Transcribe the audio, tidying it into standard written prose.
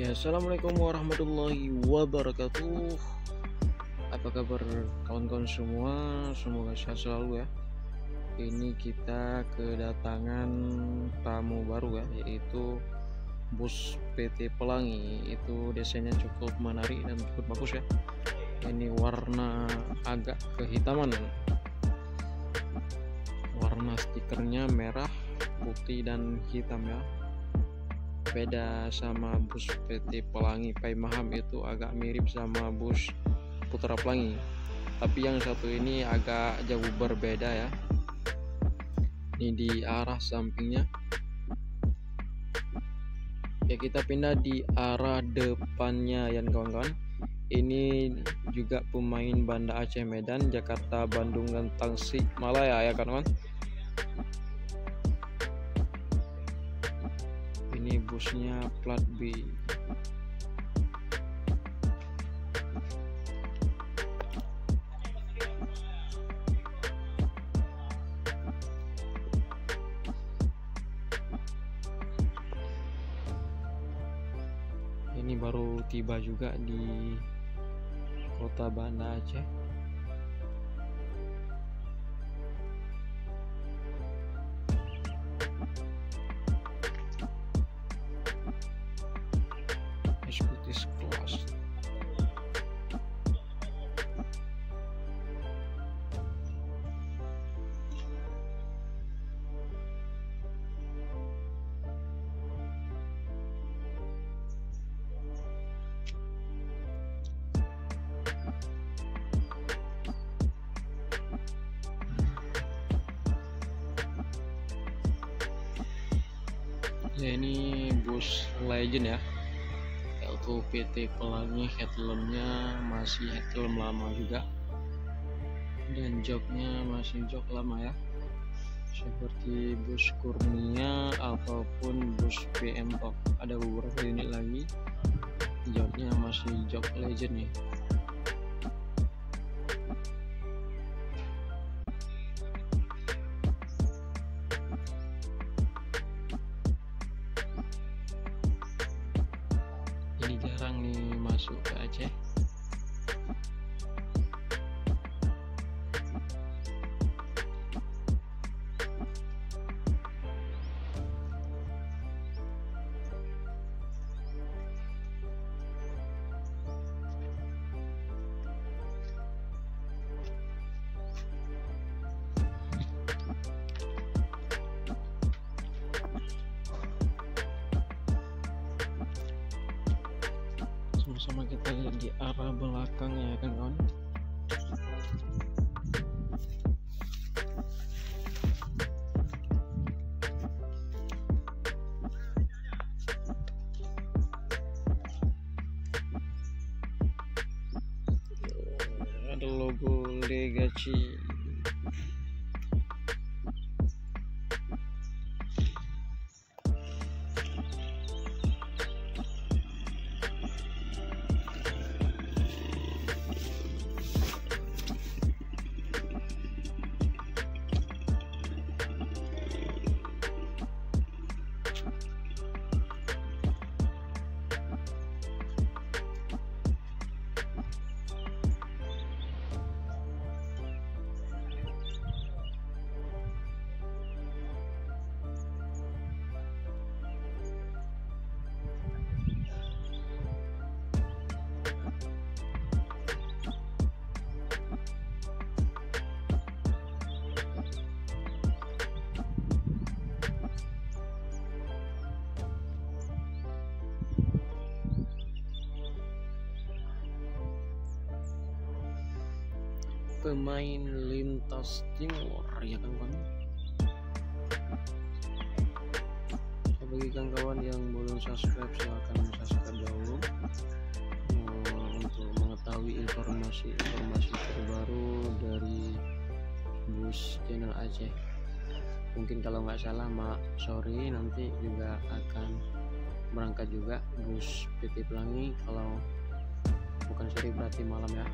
Ya, assalamualaikum warahmatullahi wabarakatuh. Apa kabar kawan-kawan semua? Semoga sehat selalu ya. Ini kita kedatangan tamu baru ya, yaitu bus PT Pelangi. Itu desainnya cukup menarik dan cukup bagus ya. Ini warna agak kehitaman. Warna stikernya merah, putih dan hitam ya. Beda sama bus PT Pelangi Paimaham, itu agak mirip sama bus Putra Pelangi, tapi yang satu ini agak jauh berbeda ya. Ini di arah sampingnya ya, kita pindah di arah depannya ya kawan-kawan. Ini juga pemain Banda Aceh Medan, Jakarta, Bandung, dan Tasikmalaya ya kawan-kawan. Ini busnya plat B. Ini baru tiba juga di kota Banda Aceh. Executive Class. Ya, ini bus legend ya, yaitu PT Pelangi. Helmnya masih helm lama juga, dan joknya masih jok lama ya, seperti bus Kurnia ataupun bus BM Tok. Ada beberapa unit lagi, joknya masih jok legend nih. Ini jarang nih masuk ke Aceh. Sama-sama kita lihat di arah belakangnya ya kan kawan. Ada logo Legacy. Pemain lintas timur ya kan kawan. Bagi kawan-kawan yang belum subscribe, silahkan subscribe dahulu untuk mengetahui informasi terbaru dari bus channel Aceh. Mungkin kalau nggak salah sorry, nanti juga akan berangkat juga bus PT Pelangi. Kalau bukan sore berarti malam ya.